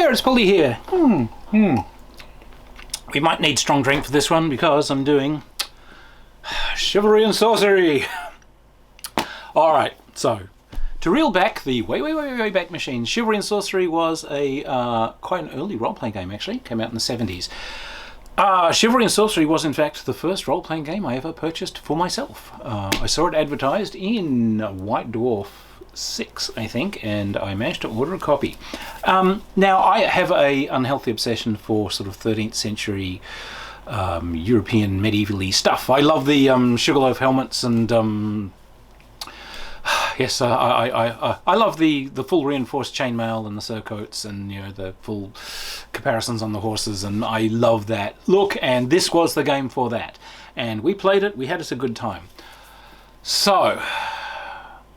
there, it's Polly here. We might need strong drink for this one because I'm doing Chivalry and Sorcery. Alright, so to reel back the way back machine, Chivalry and Sorcery was a quite an early role-playing game actually, came out in the 70s. Chivalry and Sorcery was in fact the first role-playing game I ever purchased for myself. I saw it advertised in White Dwarf 6, I think, and I managed to order a copy. Now, I have a unhealthy obsession for sort of 13th century European medieval-y stuff. I love the sugarloaf helmets and yes, I love the full reinforced chainmail and the surcoats and, you know, the full comparisons on the horses, and I love that look, and this was the game for that. And we played it, we had us a good time. So,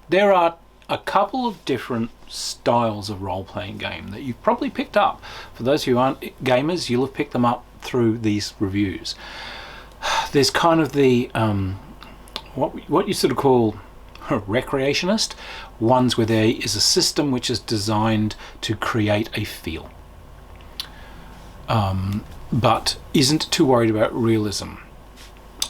there are a couple of different styles of role-playing game that you've probably picked up. For those who aren't gamers, you'll have picked them up through these reviews. There's kind of the, what you sort of call recreationist, ones where there is a system which is designed to create a feel, but isn't too worried about realism.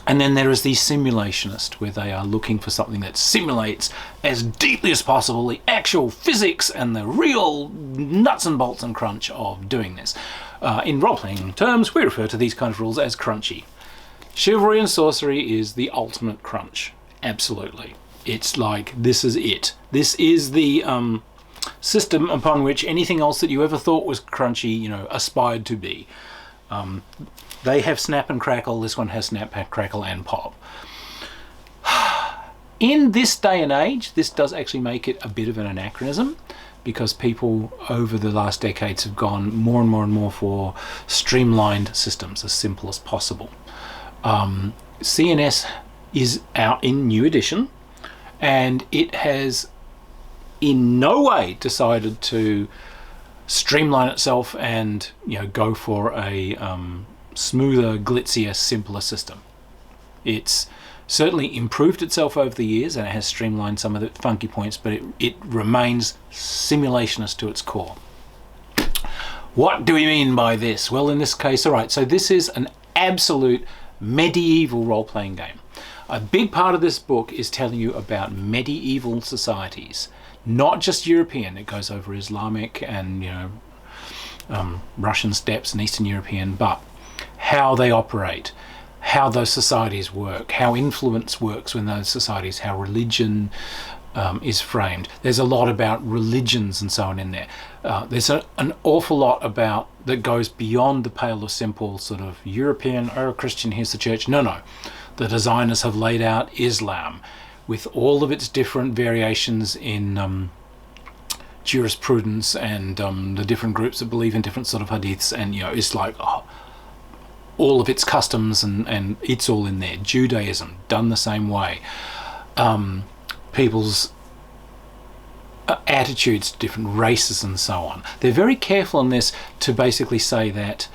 And then there is the simulationist, where they are looking for something that simulates as deeply as possible the actual physics and the real nuts and bolts and crunch of doing this. In role-playing terms, we refer to these kind of rules as crunchy. Chivalry and Sorcery is the ultimate crunch, absolutely. It's like, this is it. This is the system upon which anything else that you ever thought was crunchy, you know, aspired to be. They have snap and crackle, this one has snap, crackle and pop. In this day and age, this does actually make it a bit of an anachronism, because people over the last decades have gone more and more and more for streamlined systems, as simple as possible. CNS is out in new edition, and it has in no way decided to streamline itself and, you know, go for a smoother, glitzier, simpler system. It's certainly improved itself over the years, and it has streamlined some of the funky points, but it remains simulationist to its core. What do we mean by this? Well, in this case, all right, so this is an absolute medieval role-playing game. A big part of this book is telling you about medieval societies, not just European. It goes over Islamic and, you know, Russian steppes and Eastern European, but how they operate, how those societies work, how influence works within those societies, how religion is framed. There's a lot about religions and so on in there. There's an awful lot about that goes beyond the pale of simple sort of European, oh, Christian, here's the church. No. The designers have laid out Islam with all of its different variations in jurisprudence and the different groups that believe in different sort of hadiths, and, you know, it's like, all of its customs and it's all in there. Judaism, done the same way. People's attitudes to different races and so on. They're very careful in this to basically say that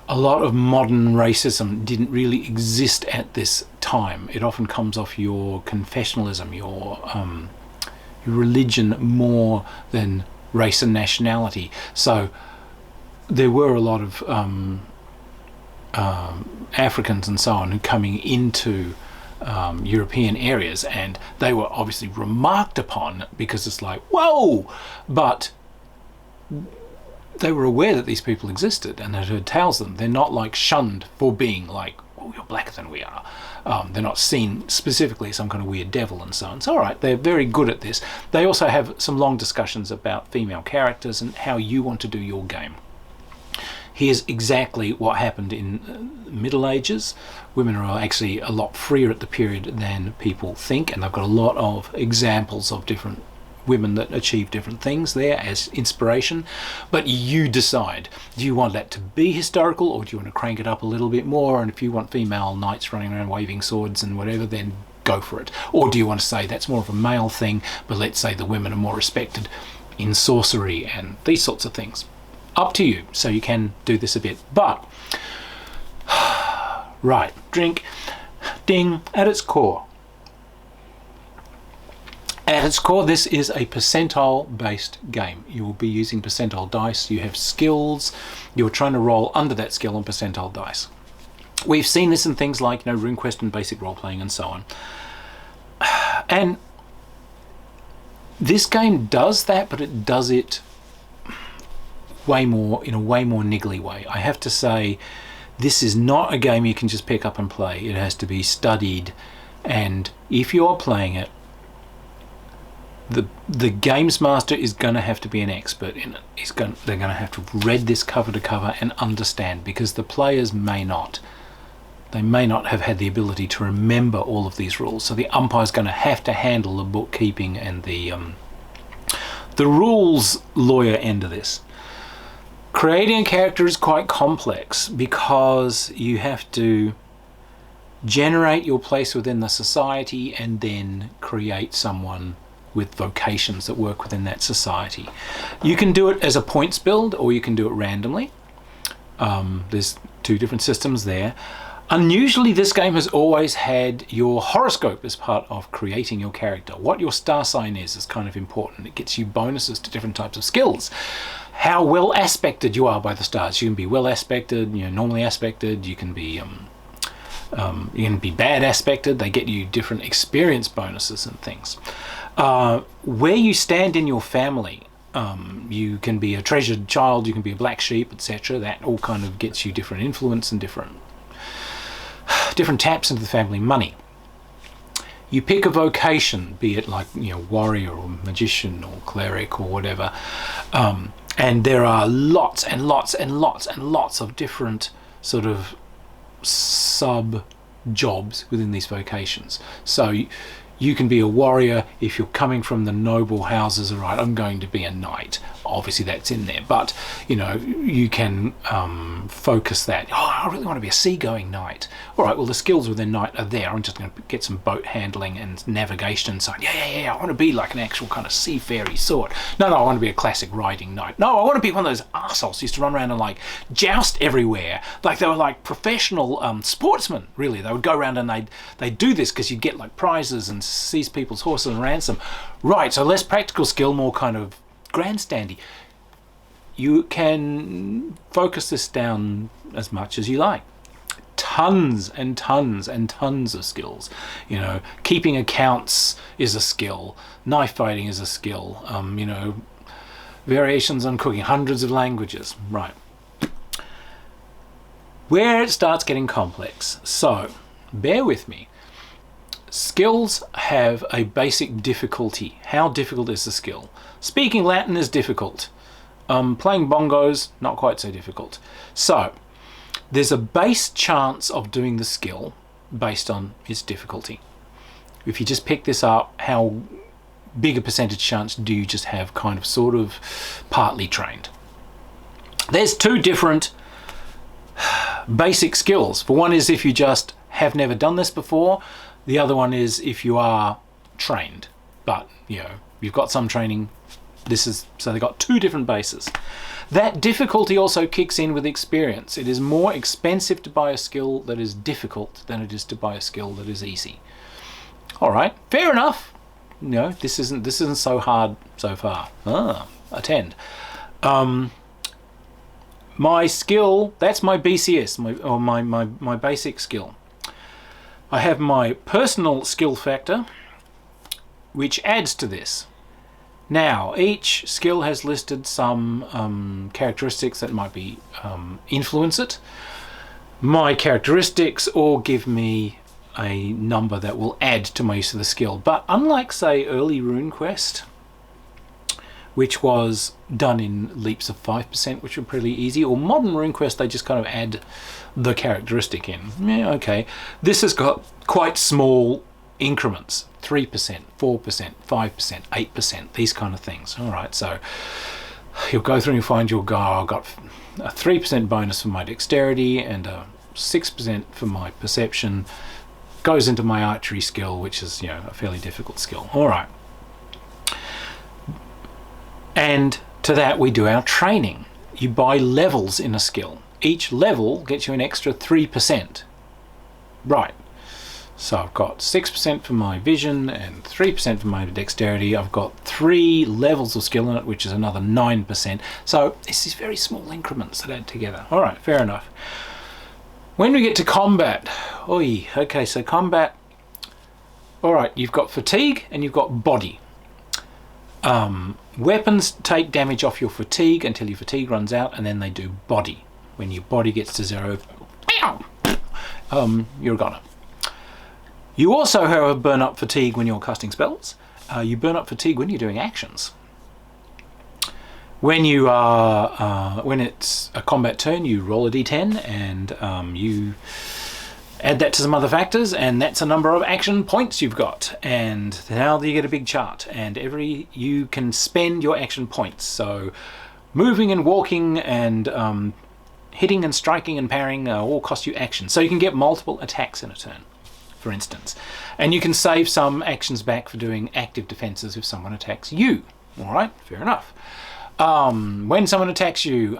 a lot of modern racism didn't really exist at this time. It often comes off your confessionalism, your religion more than race and nationality. So there were a lot of Africans and so on who coming into European areas, and they were obviously remarked upon because it's like, whoa, but they were aware that these people existed and had heard tales of them. They're not like shunned for being like, oh, you're blacker than we are. They're not seen specifically as some kind of weird devil and so on. So all right, they're very good at this. They also have some long discussions about female characters and how you want to do your game. Here's exactly what happened in the Middle Ages. Women are actually a lot freer at the period than people think, and they've got a lot of examples of different women that achieve different things there as inspiration. But you decide, do you want that to be historical, or do you want to crank it up a little bit more? And if you want female knights running around waving swords and whatever, then go for it. Or do you want to say that's more of a male thing, but let's say the women are more respected in sorcery and these sorts of things? Up to you. So you can do this a bit, but right, drink, ding. At its core, At its core, this is a percentile-based game. You will be using percentile dice. You have skills. You're trying to roll under that skill on percentile dice. We've seen this in things like, RuneQuest and basic role-playing and so on. And this game does that, but it does it way more in a way more niggly way. I have to say, this is not a game you can just pick up and play. It has to be studied, and if you're playing it, the games master is going to have to be an expert in it. They're going to have to have read this cover to cover and understand, because the players may not. They may not have had the ability to remember all of these rules. So the umpire's going to have to handle the bookkeeping and the rules lawyer end of this. Creating a character is quite complex, because you have to generate your place within the society and then create someone with vocations that work within that society. You can do it as a points build, or you can do it randomly. There's two different systems there. Unusually, this game has always had your horoscope as part of creating your character. What your star sign is kind of important. It gets you bonuses to different types of skills. How well aspected you are by the stars. You can be well aspected, normally aspected. You can be bad aspected. They get you different experience bonuses and things. Where you stand in your family, you can be a treasured child, you can be a black sheep, etc. That all kind of gets you different influence and different taps into the family money. You pick a vocation, be it like warrior or magician or cleric or whatever, and there are lots and lots and lots and lots of different sort of sub jobs within these vocations. So you can be a warrior if you're coming from the noble houses. All right, I'm going to be a knight. Obviously that's in there, but you can focus that. Oh, I really want to be a seagoing knight. All right, well, the skills within knight are there. I'm just going to get some boat handling and navigation and so on. Yeah, I want to be like an actual kind of seafaring sort. No, I want to be a classic riding knight. No, I want to be one of those arseholes who used to run around and like joust everywhere. Like they were like professional sportsmen, really. They would go around and they'd do this because you'd get like prizes and seize people's horses and ransom. Right, so less practical skill, more kind of grandstandy. You can focus this down as much as you like. Tons and tons and tons of skills. Keeping accounts is a skill. Knife fighting is a skill. Variations on cooking, hundreds of languages. Right. Where it starts getting complex. So, bear with me. Skills have a basic difficulty. How difficult is the skill? Speaking Latin is difficult. Playing bongos, not quite so difficult. So, there's a base chance of doing the skill based on its difficulty. If you just pick this up, how big a percentage chance do you just have kind of sort of partly trained? There's two different basic skills. For one is if you just have never done this before. The other one is if you are trained, but you've got some training. So they've got two different bases. That difficulty also kicks in with experience. It is more expensive to buy a skill that is difficult than it is to buy a skill that is easy. All right, fair enough. This isn't so hard so far. A 10. My skill, that's my BCS, my basic skill. I have my personal skill factor, which adds to this. Now, each skill has listed some characteristics that might be influence it. My characteristics or give me a number that will add to my use of the skill. But unlike, say, early RuneQuest, which was done in leaps of 5%, which were pretty easy, or modern RuneQuest, they just kind of add the characteristic in. Yeah, okay. This has got quite small increments, 3%, 4%, 5%, 8%, these kind of things. All right, so you'll go through and find your guy. I've got a 3% bonus for my dexterity and a 6% for my perception. Goes into my archery skill, which is a fairly difficult skill. All right. And to that we do our training. You buy levels in a skill. Each level gets you an extra 3%. Right. So I've got 6% for my vision and 3% for my dexterity. I've got 3 levels of skill in it, which is another 9%. So it's these very small increments that add together. All right, fair enough. When we get to combat, okay, so combat, all right, you've got fatigue and you've got body. Weapons take damage off your fatigue until your fatigue runs out, and then they do body. When your body gets to 0, you're a goner. You also, however, burn up fatigue when you're casting spells. You burn up fatigue when you're doing actions. When you are, when it's a combat turn, you roll a d10 and you add that to some other factors, and that's a number of action points you've got. And now you get a big chart, and you can spend your action points. So moving and walking and hitting and striking and parrying all cost you action. So you can get multiple attacks in a turn, for instance. And you can save some actions back for doing active defenses if someone attacks you. All right, fair enough. When someone attacks you,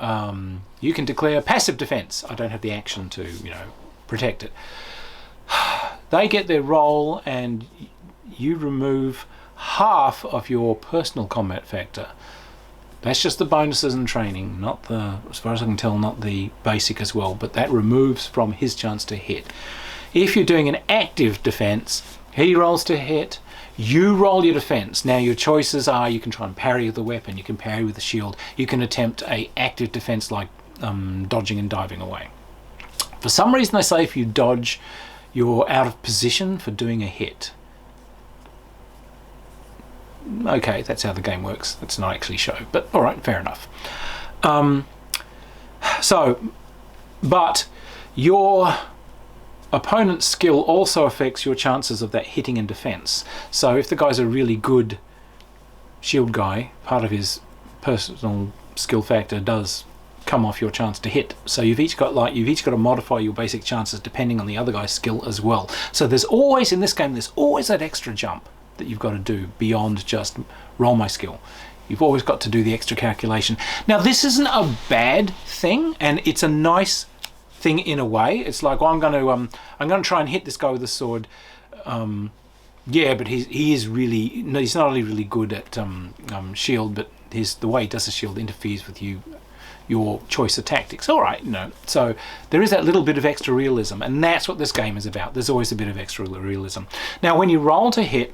you can declare passive defense. I don't have the action to, protect it. They get their roll, and you remove half of your personal combat factor. That's just the bonuses and training, not the, as far as I can tell, not the basic as well, but that removes from his chance to hit. If you're doing an active defense, he rolls to hit, you roll your defense. Now your choices are, you can try and parry with the weapon, you can parry with the shield, you can attempt a active defense like dodging and diving away. For some reason they say if you dodge, you're out of position for doing a hit. Okay, that's how the game works. That's not actually shown, but all right, fair enough. But your opponent's skill also affects your chances of that hitting and defense. So if the guy's a really good shield guy, part of his personal skill factor does come off your chance to hit. So you've each got to modify your basic chances depending on the other guy's skill as well. So there's always, in this game, there's always that extra jump that you've got to do beyond just roll my skill. You've always got to do the extra calculation. Now this isn't a bad thing, and it's a nice thing in a way. It's like, well, I'm going to try and hit this guy with a sword. Yeah, but he's not only really good at shield, but the way he does the shield interferes with your choice of tactics. All right, so there is that little bit of extra realism, and that's what this game is about. There's always a bit of extra realism. Now, when you roll to hit,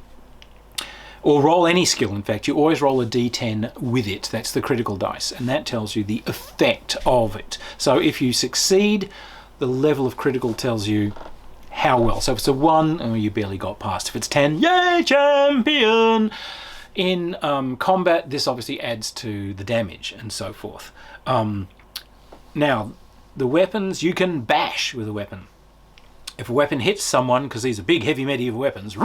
or roll any skill, in fact, you always roll a d10 with it. That's the critical dice, and that tells you the effect of it. So if you succeed, the level of critical tells you how well. So if it's a 1, you barely got past. If it's 10, yay, champion! In combat, this obviously adds to the damage and so forth. Now, the weapons, you can bash with a weapon. If a weapon hits someone, because these are big, heavy medieval weapons,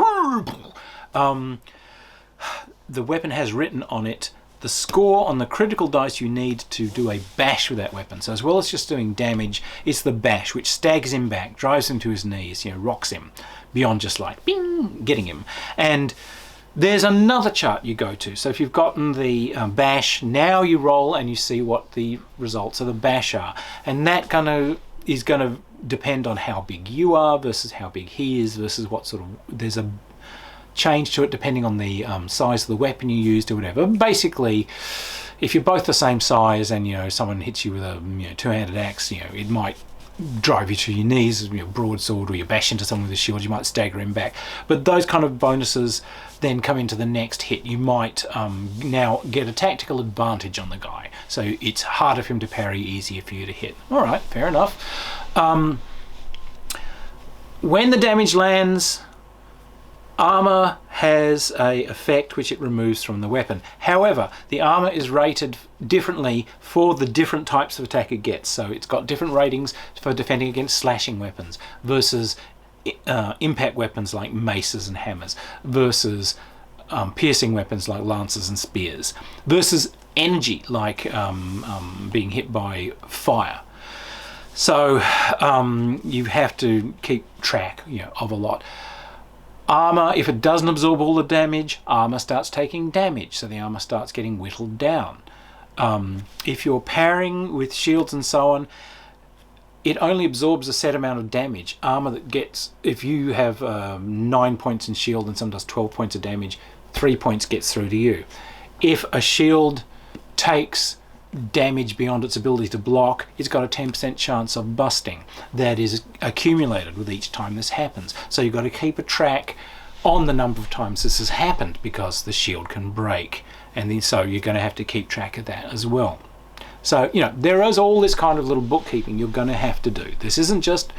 the weapon has written on it the score on the critical dice you need to do a bash with that weapon. So as well as just doing damage, it's the bash, which staggers him back, drives him to his knees, rocks him, beyond just like, bing, getting him. And there's another chart you go to. So if you've gotten the bash, now you roll and you see what the results of the bash are. And that is going to depend on how big you are versus how big he is versus what sort of, there's a change to it depending on the size of the weapon you used or whatever. Basically, if you're both the same size and someone hits you with a two-handed axe, it might drive you to your knees, broadsword, or you bash into someone with a shield, you might stagger him back. But those kind of bonuses then come into the next hit. You might now get a tactical advantage on the guy, so it's harder for him to parry, easier for you to hit. All right, fair enough. When the damage lands, armor has a effect which it removes from the weapon. However, the armor is rated differently for the different types of attack it gets. So it's got different ratings for defending against slashing weapons versus impact weapons like maces and hammers versus piercing weapons like lances and spears versus energy like being hit by fire. So you have to keep track of a lot. Armor, if it doesn't absorb all the damage, armor starts taking damage, so the armor starts getting whittled down. If you're parrying with shields and so on, it only absorbs a set amount of damage. Armor that gets, if you have 9 points in shield and someone does 12 points of damage, 3 points gets through to you. If a shield takes damage beyond its ability to block, it's got a 10% chance of busting. That is accumulated with each time this happens. So you've got to keep a track on the number of times this has happened, because the shield can break, and then so you're going to have to keep track of that as well. So, you know, there is all this kind of little bookkeeping you're going to have to do. This isn't just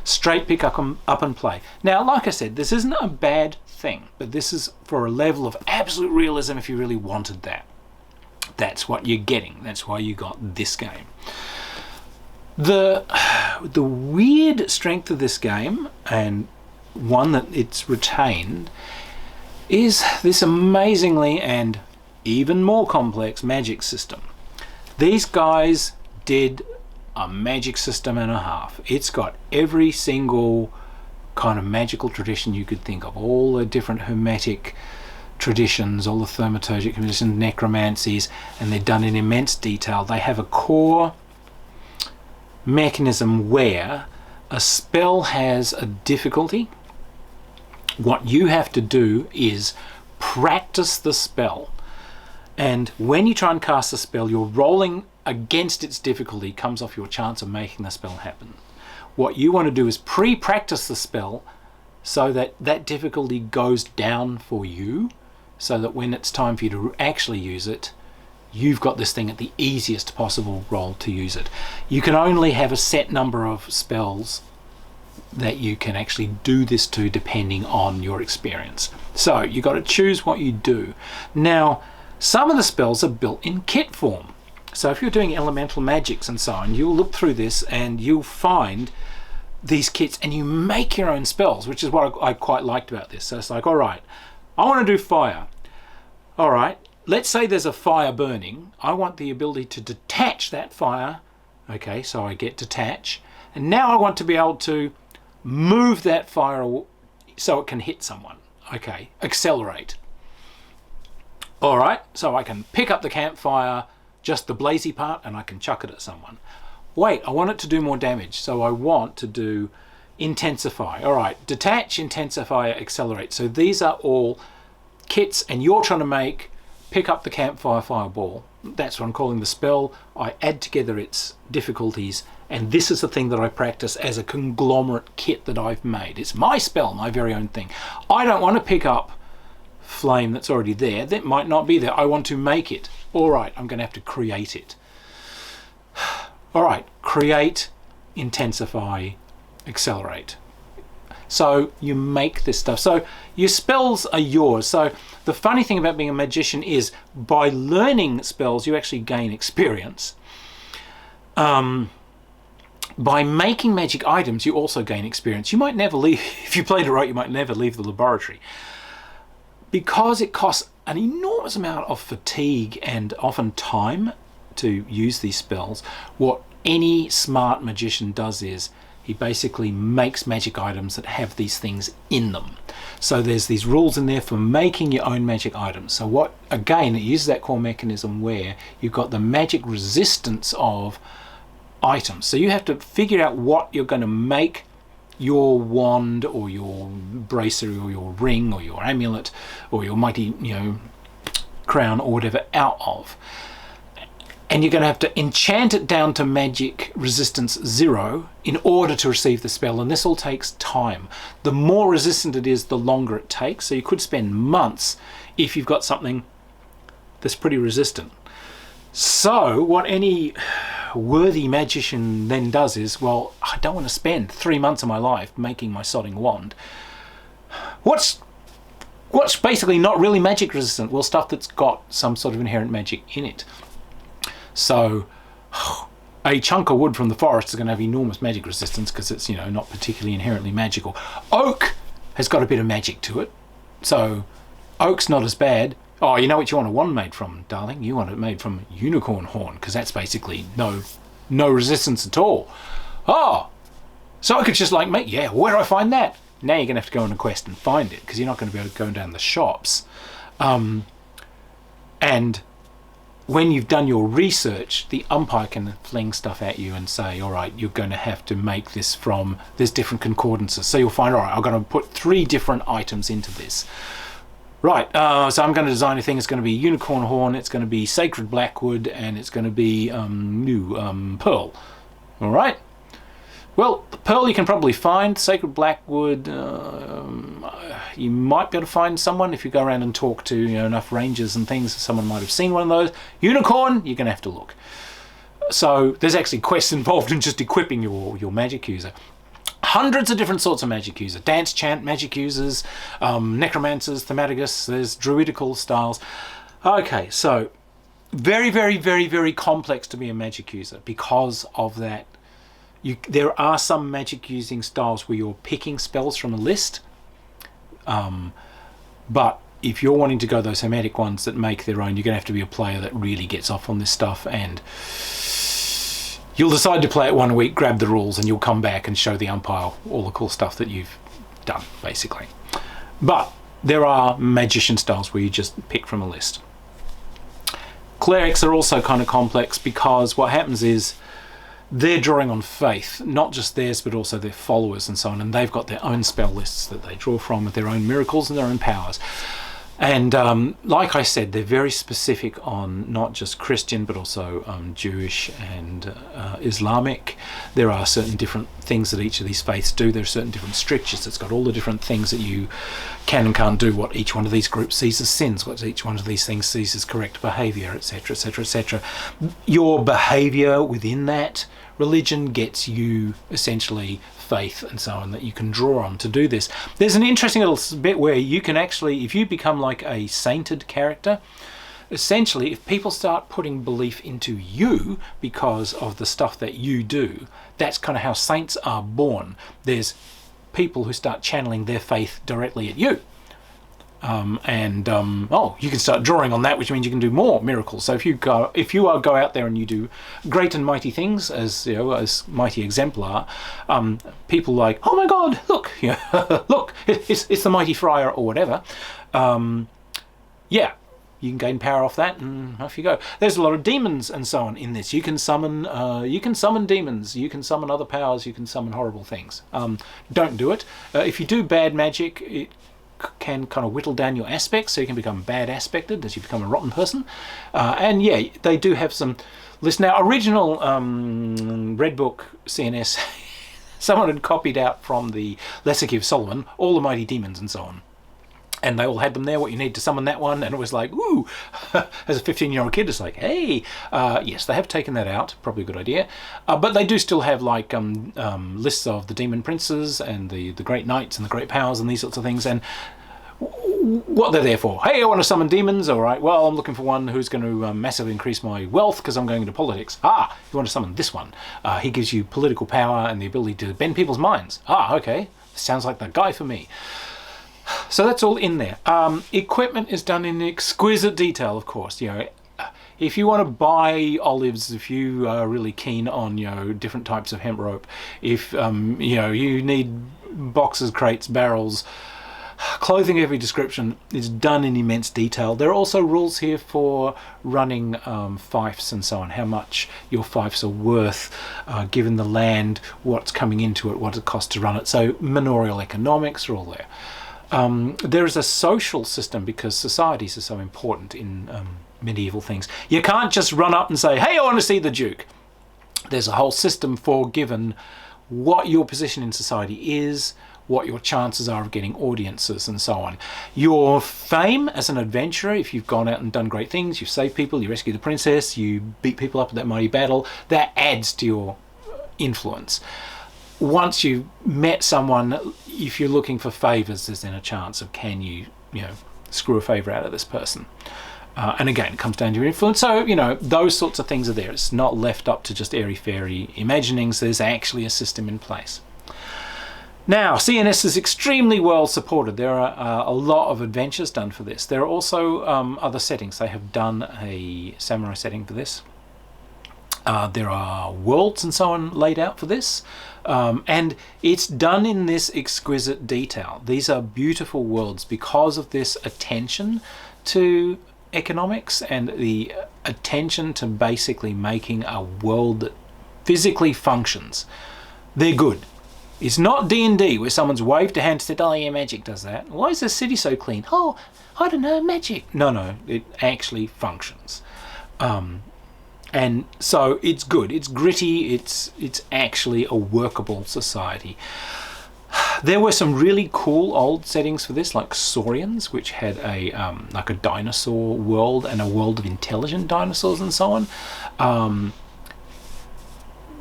straight pick up and play. Now, like I said, this isn't a bad thing, but this is for a level of absolute realism if you really wanted that. That's what you're getting. That's why you got this game. The weird strength of this game, and one that it's retained, is this amazingly and even more complex magic system. These guys did a magic system and a half. It's got every single kind of magical tradition you could think of, all the different hermetic traditions, all the thaumaturgic traditions, necromancies, and they're done in immense detail. They have a core mechanism where a spell has a difficulty. What you have to do is practice the spell, and when you try and cast a spell, you're rolling against its difficulty, comes off your chance of making the spell happen. What you want to do is pre-practice the spell so that that difficulty goes down for you, so that when it's time for you to actually use it, you've got this thing at the easiest possible roll to use it. You can only have a set number of spells that you can actually do this to, depending on your experience. So you've got to choose what you do. Now, some of the spells are built in kit form. So if you're doing elemental magics and so on, you'll look through this and you'll find these kits, and you make your own spells, which is what I quite liked about this. So it's like, all right, I want to do fire. All right, let's say there's a fire burning. I want the ability to detach that fire. Okay, so I get detach. And now I want to be able to move that fire so it can hit someone. Okay, accelerate. All right, so I can pick up the campfire, just the blazy part, and I can chuck it at someone. Wait, I want it to do more damage, so I want to do intensify. All right, detach, intensify, accelerate. So these are all kits, and you're trying to make pick up the campfire fireball. That's what I'm calling the spell. I add together its difficulties, and this is the thing that I practice as a conglomerate kit that I've made. It's my spell, my very own thing. I don't want to pick up flame that's already there. That might not be there. I want to make it. All right, I'm going to have to create it. All right, create, intensify, accelerate. So you make this stuff. So your spells are yours. So the funny thing about being a magician is, by learning spells, you actually gain experience. By making magic items, you also gain experience. You might never leave, if you played it right, you might never leave the laboratory. Because it costs an enormous amount of fatigue and often time to use these spells, what any smart magician does is he basically makes magic items that have these things in them. So there's these rules in there for making your own magic items. So what, again, it uses that core mechanism where you've got the magic resistance of items. So you have to figure out what you're going to make your wand or your bracery or your ring or your amulet or your mighty, crown or whatever out of. And you're going to have to enchant it down to magic resistance 0 in order to receive the spell, and this all takes time. The more resistant it is, the longer it takes. So you could spend months if you've got something that's pretty resistant. So what any worthy magician then does is, well, I don't want to spend 3 months of my life making my sodding wand. What's basically not really magic resistant? Well, stuff that's got some sort of inherent magic in it. So a chunk of wood from the forest is going to have enormous magic resistance because it's, not particularly inherently magical. Oak has got a bit of magic to it, so oak's not as bad. Oh, you know what you want a wand made from, darling? You want it made from unicorn horn, because that's basically no resistance at all. Oh, so I could just where do I find that? Now you're going to have to go on a quest and find it, because you're not going to be able to go down the shops. And when you've done your research, the umpire can fling stuff at you and say, all right, you're going to have to make this from, there's different concordances. So you'll find, all right, I'm going to put 3 different items into this. Right, so I'm going to design a thing. It's going to be unicorn horn, it's going to be sacred blackwood, and it's going to be pearl. All right. Well, the pearl you can probably find. Sacred blackwood, you might be able to find someone if you go around and talk to enough rangers and things. Someone might have seen one of those. Unicorn, you're going to have to look. So there's actually quests involved in just equipping your magic user. Hundreds of different sorts of magic user. Dance, chant, magic users, necromancers, thaumaturgus, there's druidical styles. Okay, so very, very, very, very complex to be a magic user because of that. There are some magic using styles where you're picking spells from a list, but if you're wanting to go those hermetic ones that make their own, you're going to have to be a player that really gets off on this stuff, and you'll decide to play it one week, grab the rules, and you'll come back and show the umpire all the cool stuff that you've done, basically. But there are magician styles where you just pick from a list. Clerics are also kind of complex because what happens is they're drawing on faith, not just theirs, but also their followers and so on, and they've got their own spell lists that they draw from with their own miracles and their own powers. And like I said, they're very specific on not just Christian, but also Jewish and Islamic. There are certain different things that each of these faiths do. There are certain different strictures. It's got all the different things that you can and can't do, what each one of these groups sees as sins, what each one of these things sees as correct behaviour, etc., etc., etc. Your behaviour within that religion gets you essentially faith and so on that you can draw on to do this. There's an interesting little bit where you can actually, if you become like a sainted character, essentially if people start putting belief into you because of the stuff that you do, that's kind of how saints are born. There's people who start channeling their faith directly at you. You can start drawing on that, which means you can do more miracles. So if you go out there and you do great and mighty things, as as mighty exemplar, people like, oh my God, look, look, it's the mighty friar or whatever. Yeah, you can gain power off that, and off you go. There's a lot of demons and so on in this. You can summon demons. You can summon other powers. You can summon horrible things. Don't do it. If you do bad magic, it can kind of whittle down your aspects, so you can become bad aspected as you become a rotten person. And yeah, they do have some lists. Now, original Red Book CNS, someone had copied out from the Lesser Key of Solomon all the mighty demons and so on. And they all had them there, what you need to summon that one, and it was like, ooh, as a 15-year-old kid, it's like, hey, yes, they have taken that out, probably a good idea. But they do still have like lists of the demon princes and the great knights and the great powers and these sorts of things, and what they're there for. Hey, I want to summon demons, all right, well, I'm looking for one who's going to massively increase my wealth because I'm going into politics. Ah, you want to summon this one. He gives you political power and the ability to bend people's minds. Ah, okay, sounds like the guy for me. So that's all in there. Equipment is done in exquisite detail, of course. If you want to buy olives, if you are really keen on different types of hemp rope, if you need boxes, crates, barrels, clothing of every description is done in immense detail. There are also rules here for running fiefs and so on, how much your fiefs are worth, given the land, what's coming into it, what it costs to run it. So manorial economics are all there. There is a social system because societies are so important in medieval things. You can't just run up and say, hey, I want to see the Duke. There's a whole system for given what your position in society is, what your chances are of getting audiences and so on. Your fame as an adventurer, if you've gone out and done great things, you've saved people, you rescued the princess, you beat people up at that mighty battle, that adds to your influence. Once you've met someone, if you're looking for favours, there's then a chance of can you screw a favour out of this person. And again, it comes down to your influence. So, those sorts of things are there. It's not left up to just airy-fairy imaginings. There's actually a system in place. Now, CNS is extremely well supported. There are a lot of adventures done for this. There are also other settings. They have done a samurai setting for this. There are worlds and so on laid out for this. And it's done in this exquisite detail. These are beautiful worlds because of this attention to economics and the attention to basically making a world that physically functions, they're good. It's not D&D where someone's waved a hand and said, oh yeah, magic does that. Why is the city so clean? Oh, I don't know, magic. No, it actually functions. And so it's good. It's gritty. It's actually a workable society. There were some really cool old settings for this, like Saurians, which had a like a dinosaur world and a world of intelligent dinosaurs and so on.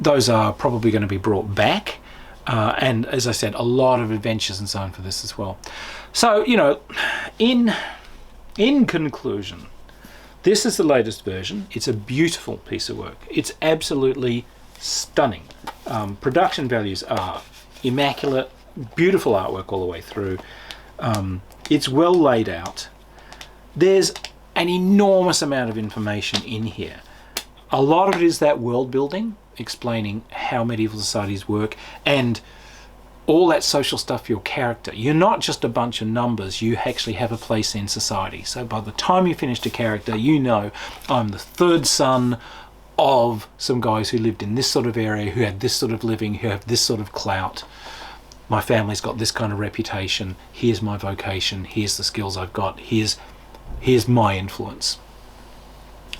Those are probably going to be brought back. And as I said, a lot of adventures and so on for this as well. So, you know, in conclusion, this is the latest version. It's a beautiful piece of work. It's absolutely stunning. Production values are immaculate, beautiful artwork all the way through. It's well laid out. There's an enormous amount of information in here. A lot of it is that world building, explaining how medieval societies work and all that social stuff for your character. You're not just a bunch of numbers, you actually have a place in society. So by the time you finished a character, you know, I'm the third son of some guys who lived in this sort of area, who had this sort of living, who have this sort of clout. My family's got this kind of reputation. Here's my vocation. Here's the skills I've got. Here's my influence.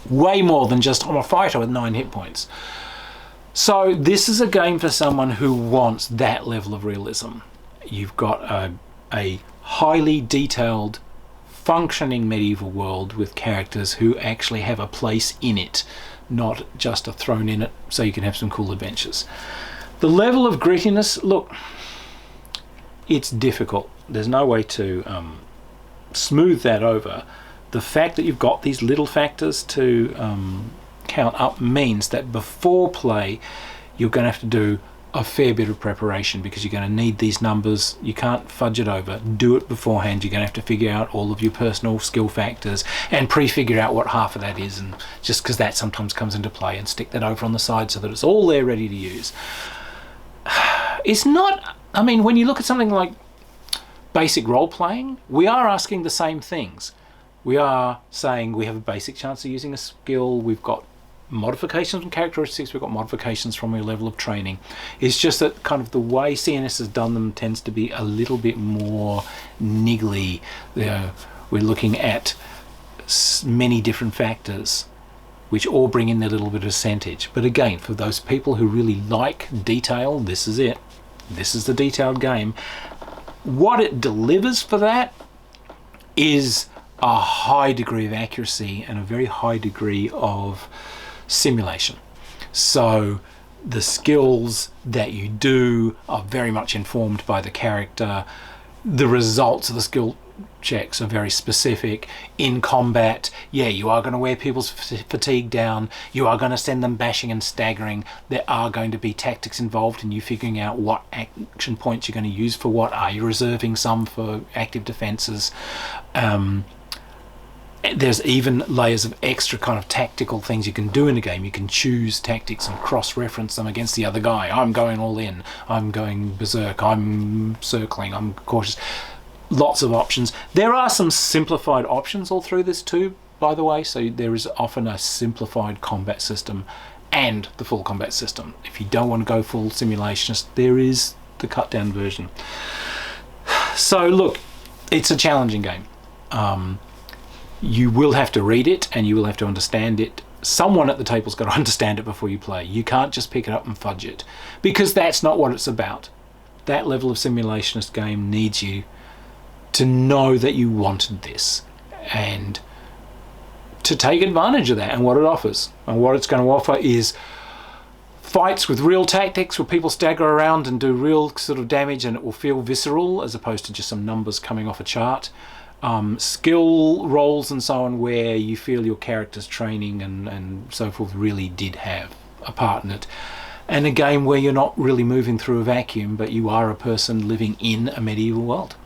Way more than just, I'm a fighter with 9 hit points. So this is a game for someone who wants that level of realism. You've got a highly detailed, functioning medieval world with characters who actually have a place in it, not just a thrown in it so you can have some cool adventures. The level of grittiness, look, it's difficult. There's no way to smooth that over. The fact that you've got these little factors to count up means that before play you're going to have to do a fair bit of preparation, because you're going to need these numbers. You can't fudge it over. Do it beforehand. You're going to have to figure out all of your personal skill factors and pre-figure out what half of that is, and just because that sometimes comes into play, and stick that over on the side so that it's all there ready to use. It's not, I mean, when you look at something like basic role-playing, we are asking the same things. We are saying we have a basic chance of using a skill, we've got modifications from characteristics, we've got modifications from your level of training. It's just that kind of the way CNS has done them tends to be a little bit more niggly. We're looking at many different factors which all bring in their little bit of percentage. But again, for those people who really like detail, this is it. This is the detailed game. What it delivers for that is a high degree of accuracy and a very high degree of simulation. So the skills that you do are very much informed by the character. The results of the skill checks are very specific. In combat, yeah, you are going to wear people's fatigue down. You are going to send them bashing and staggering. There are going to be tactics involved in you figuring out what action points you're going to use for what. Are you reserving some for active defenses? There's even layers of extra kind of tactical things you can do in a game. You can choose tactics and cross-reference them against the other guy. I'm going all in. I'm going berserk. I'm circling. I'm cautious. Lots of options. There are some simplified options all through this too, by the way. So there is often a simplified combat system and the full combat system. If you don't want to go full simulationist, there is the cut-down version. So look, it's a challenging game. You will have to read it and you will have to understand it. Someone at the table's got to understand it before you play. You can't just pick it up and fudge it, because that's not what it's about. That level of simulationist game needs you to know that you wanted this and to take advantage of that and what it offers. And what it's going to offer is fights with real tactics where people stagger around and do real sort of damage, and it will feel visceral as opposed to just some numbers coming off a chart. Skill rolls and so on where you feel your character's training and so forth really did have a part in it. And a game where you're not really moving through a vacuum, but you are a person living in a medieval world.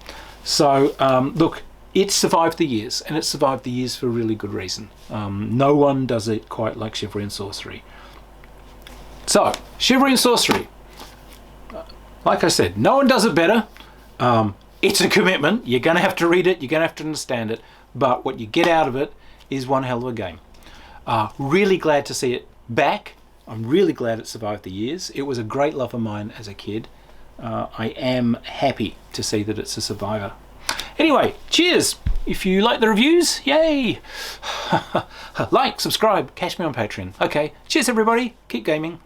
So look, it survived the years, and it survived the years for a really good reason. No one does it quite like Chivalry and Sorcery. So, Chivalry and Sorcery. Like I said, no one does it better. It's a commitment. You're going to have to read it. You're going to have to understand it. But what you get out of it is one hell of a game. Really glad to see it back. I'm really glad it survived the years. It was a great love of mine as a kid. I am happy to see that it's a survivor. Anyway, cheers! If you like the reviews, yay! Like, subscribe, catch me on Patreon. Okay, cheers everybody, keep gaming.